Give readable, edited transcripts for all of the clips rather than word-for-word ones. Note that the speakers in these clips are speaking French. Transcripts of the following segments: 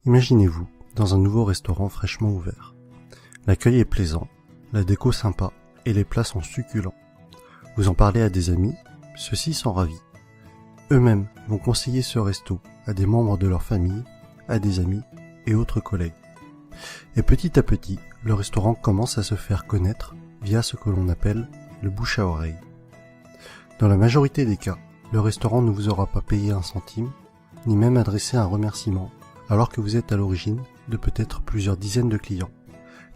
Imaginez-vous dans un nouveau restaurant fraîchement ouvert. L'accueil est plaisant, la déco sympa et les plats sont succulents. Vous en parlez à des amis, ceux-ci sont ravis. Eux-mêmes vont conseiller ce resto à des membres de leur famille, à des amis et autres collègues. Et petit à petit, le restaurant commence à se faire connaître via ce que l'on appelle le bouche à oreille. Dans la majorité des cas, le restaurant ne vous aura pas payé un centime, ni même adressé un remerciement, alors que vous êtes à l'origine de peut-être plusieurs dizaines de clients,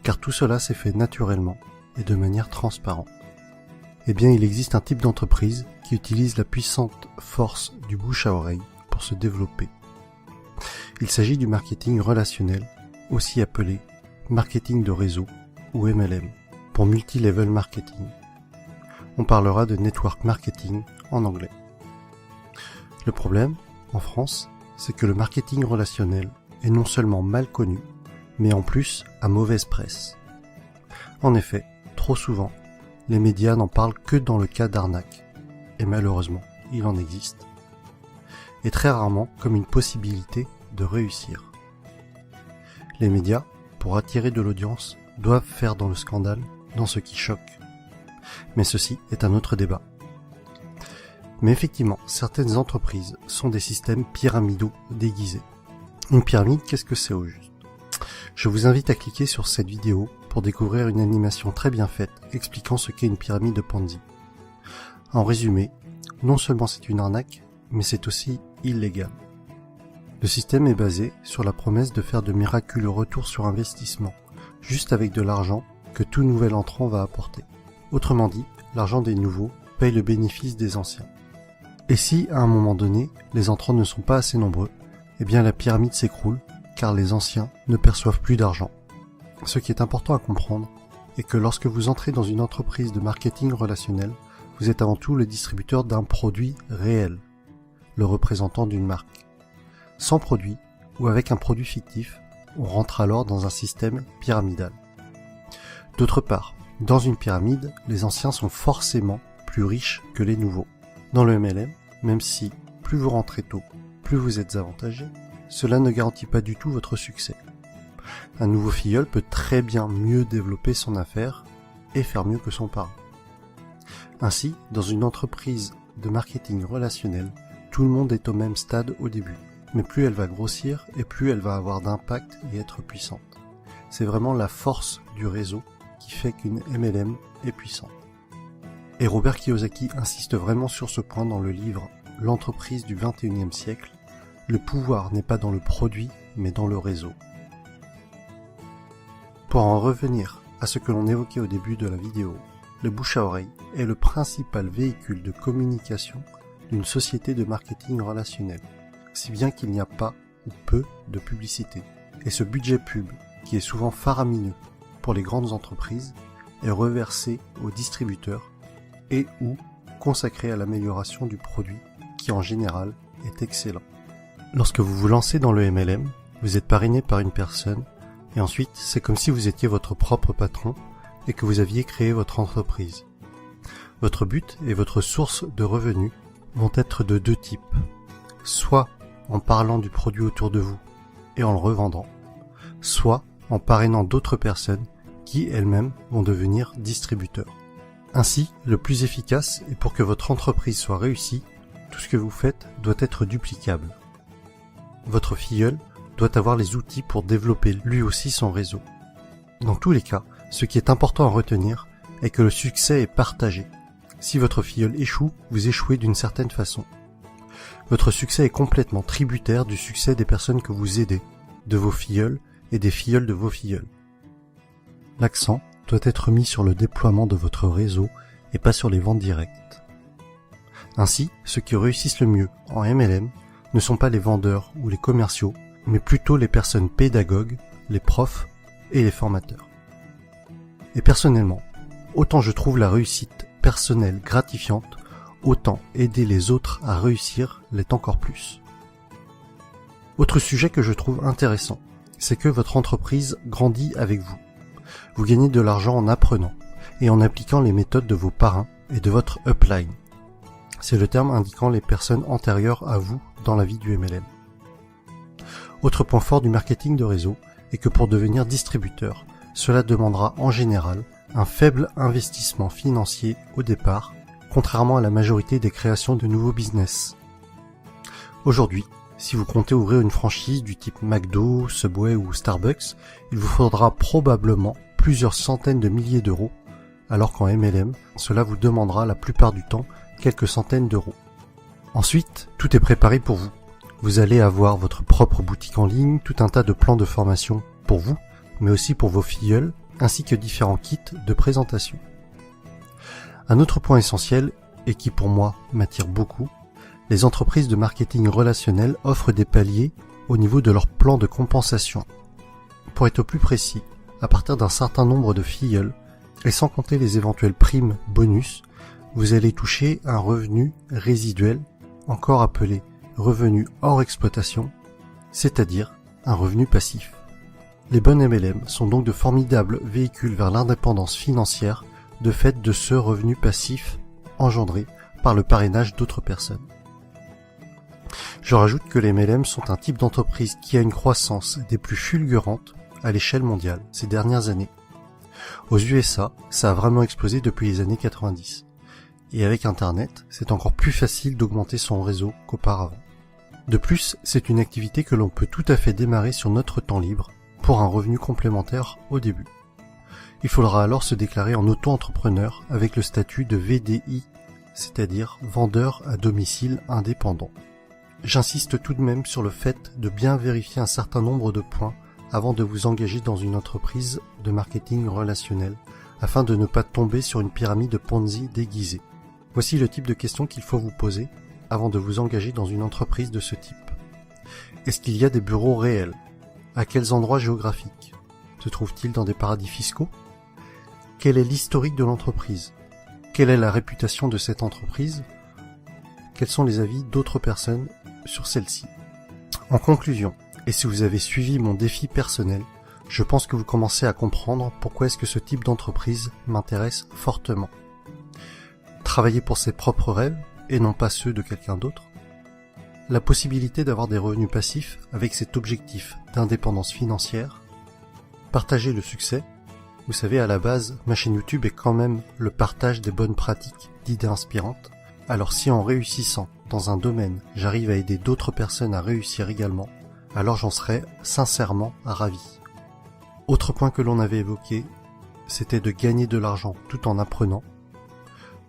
car tout cela s'est fait naturellement et de manière transparente. Eh bien, il existe un type d'entreprise qui utilise la puissante force du bouche à oreille pour se développer. Il s'agit du marketing relationnel, aussi appelé marketing de réseau ou MLM, pour multi-level marketing. On parlera de network marketing en anglais. Le problème, en France, c'est que le marketing relationnel est non seulement mal connu, mais en plus à mauvaise presse. En effet, trop souvent, les médias n'en parlent que dans le cas d'arnaque, et malheureusement, il en existe, et très rarement comme une possibilité de réussir. Les médias, pour attirer de l'audience, doivent faire dans le scandale, dans ce qui choque. Mais ceci est un autre débat. Mais effectivement, certaines entreprises sont des systèmes pyramidaux déguisés. Une pyramide, qu'est-ce que c'est au juste? Je vous invite à cliquer sur cette vidéo pour découvrir une animation très bien faite expliquant ce qu'est une pyramide de Ponzi. En résumé, non seulement c'est une arnaque, mais c'est aussi illégal. Le système est basé sur la promesse de faire de miraculeux retours sur investissement, juste avec de l'argent que tout nouvel entrant va apporter. Autrement dit, l'argent des nouveaux paye le bénéfice des anciens. Et si, à un moment donné, les entrants ne sont pas assez nombreux, eh bien la pyramide s'écroule, car les anciens ne perçoivent plus d'argent. Ce qui est important à comprendre est que lorsque vous entrez dans une entreprise de marketing relationnel, vous êtes avant tout le distributeur d'un produit réel, le représentant d'une marque. Sans produit, ou avec un produit fictif, on rentre alors dans un système pyramidal. D'autre part, dans une pyramide, les anciens sont forcément plus riches que les nouveaux. Dans le MLM, même si plus vous rentrez tôt, plus vous êtes avantagé, cela ne garantit pas du tout votre succès. Un nouveau filleul peut très bien mieux développer son affaire et faire mieux que son parent. Ainsi, dans une entreprise de marketing relationnel, tout le monde est au même stade au début, mais plus elle va grossir et plus elle va avoir d'impact et être puissante. C'est vraiment la force du réseau qui fait qu'une MLM est puissante. Et Robert Kiyosaki insiste vraiment sur ce point dans le livre « L'entreprise du XXIe siècle ». Le pouvoir n'est pas dans le produit, mais dans le réseau. Pour en revenir à ce que l'on évoquait au début de la vidéo, le bouche à oreille est le principal véhicule de communication d'une société de marketing relationnel, si bien qu'il n'y a pas ou peu de publicité. Et ce budget pub, qui est souvent faramineux pour les grandes entreprises, est reversé aux distributeurs et ou consacré à l'amélioration du produit qui en général est excellent. Lorsque vous vous lancez dans le MLM, vous êtes parrainé par une personne et ensuite c'est comme si vous étiez votre propre patron et que vous aviez créé votre entreprise. Votre but et votre source de revenus vont être de deux types. Soit en parlant du produit autour de vous et en le revendant, soit en parrainant d'autres personnes qui elles-mêmes vont devenir distributeurs. Ainsi, le plus efficace et pour que votre entreprise soit réussie, tout ce que vous faites doit être duplicable. Votre filleul doit avoir les outils pour développer lui aussi son réseau. Dans tous les cas, ce qui est important à retenir est que le succès est partagé. Si votre filleul échoue, vous échouez d'une certaine façon. Votre succès est complètement tributaire du succès des personnes que vous aidez, de vos filleuls et des filleuls de vos filleuls. L'accent doit être mis sur le déploiement de votre réseau et pas sur les ventes directes. Ainsi, ceux qui réussissent le mieux en MLM ne sont pas les vendeurs ou les commerciaux, mais plutôt les personnes pédagogues, les profs et les formateurs. Et personnellement, autant je trouve la réussite personnelle gratifiante, autant aider les autres à réussir l'est encore plus. Autre sujet que je trouve intéressant, c'est que votre entreprise grandit avec vous. Vous gagnez de l'argent en apprenant et en appliquant les méthodes de vos parrains et de votre upline. C'est le terme indiquant les personnes antérieures à vous dans la vie du MLM. Autre point fort du marketing de réseau est que pour devenir distributeur, cela demandera en général un faible investissement financier au départ, contrairement à la majorité des créations de nouveaux business. Aujourd'hui, si vous comptez ouvrir une franchise du type McDo, Subway ou Starbucks, il vous faudra probablement plusieurs centaines de milliers d'euros, alors qu'en MLM, cela vous demandera la plupart du temps quelques centaines d'euros. Ensuite, tout est préparé pour vous. Vous allez avoir votre propre boutique en ligne, tout un tas de plans de formation pour vous, mais aussi pour vos filleuls, ainsi que différents kits de présentation. Un autre point essentiel, et qui pour moi m'attire beaucoup, les entreprises de marketing relationnel offrent des paliers au niveau de leur plan de compensation. Pour être plus précis, à partir d'un certain nombre de filleuls, et sans compter les éventuelles primes bonus, vous allez toucher un revenu résiduel, encore appelé revenu hors exploitation, c'est-à-dire un revenu passif. Les bonnes MLM sont donc de formidables véhicules vers l'indépendance financière de fait de ce revenu passif engendré par le parrainage d'autres personnes. Je rajoute que les MLM sont un type d'entreprise qui a une croissance des plus fulgurantes à l'échelle mondiale ces dernières années. Aux USA, ça a vraiment explosé depuis les années 90. Et avec Internet, c'est encore plus facile d'augmenter son réseau qu'auparavant. De plus, c'est une activité que l'on peut tout à fait démarrer sur notre temps libre pour un revenu complémentaire au début. Il faudra alors se déclarer en auto-entrepreneur avec le statut de VDI, c'est-à-dire vendeur à domicile indépendant. J'insiste tout de même sur le fait de bien vérifier un certain nombre de points avant de vous engager dans une entreprise de marketing relationnel, afin de ne pas tomber sur une pyramide Ponzi déguisée. Voici le type de questions qu'il faut vous poser avant de vous engager dans une entreprise de ce type. Est-ce qu'il y a des bureaux réels? À quels endroits géographiques? Se trouve-t-il dans des paradis fiscaux? Quel est l'historique de l'entreprise? Quelle est la réputation de cette entreprise? Quels sont les avis d'autres personnes sur celle-ci? En conclusion, et si vous avez suivi mon défi personnel, je pense que vous commencez à comprendre pourquoi est-ce que ce type d'entreprise m'intéresse fortement. Travailler pour ses propres rêves et non pas ceux de quelqu'un d'autre. La possibilité d'avoir des revenus passifs avec cet objectif d'indépendance financière. Partager le succès. Vous savez, à la base, ma chaîne YouTube est quand même le partage des bonnes pratiques, d'idées inspirantes. Alors si en réussissant dans un domaine, j'arrive à aider d'autres personnes à réussir également, alors j'en serais sincèrement ravi. Autre point que l'on avait évoqué, c'était de gagner de l'argent tout en apprenant.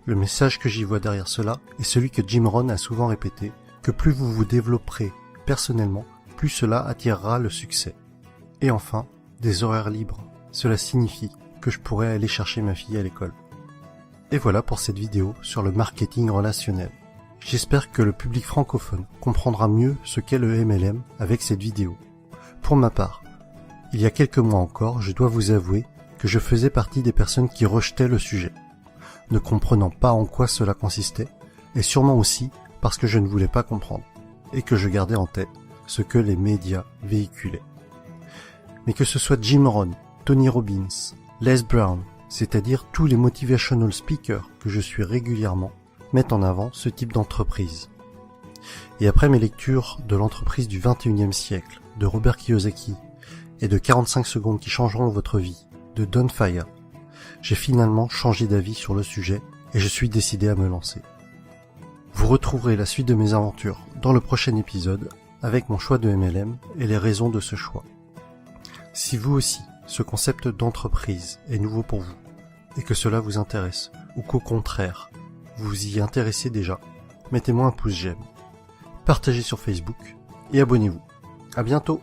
Le message que j'y vois derrière cela est celui que Jim Rohn a souvent répété, que plus vous vous développerez personnellement, plus cela attirera le succès. Et enfin, des horaires libres. Cela signifie que je pourrais aller chercher ma fille à l'école. Et voilà pour cette vidéo sur le marketing relationnel. J'espère que le public francophone comprendra mieux ce qu'est le MLM avec cette vidéo. Pour ma part, il y a quelques mois encore, je dois vous avouer que je faisais partie des personnes qui rejetaient le sujet, ne comprenant pas en quoi cela consistait, et sûrement aussi parce que je ne voulais pas comprendre, et que je gardais en tête ce que les médias véhiculaient. Mais que ce soit Jim Rohn, Tony Robbins, Les Brown, c'est-à-dire tous les motivational speakers que je suis régulièrement, mettent en avant ce type d'entreprise. Et après mes lectures de l'entreprise du 21e siècle, de Robert Kiyosaki, et de 45 secondes qui changeront votre vie, de Don Faya, j'ai finalement changé d'avis sur le sujet et je suis décidé à me lancer. Vous retrouverez la suite de mes aventures dans le prochain épisode avec mon choix de MLM et les raisons de ce choix. Si vous aussi, ce concept d'entreprise est nouveau pour vous et que cela vous intéresse ou qu'au contraire, vous y intéressez déjà, mettez-moi un pouce j'aime, partagez sur Facebook et abonnez-vous. À bientôt!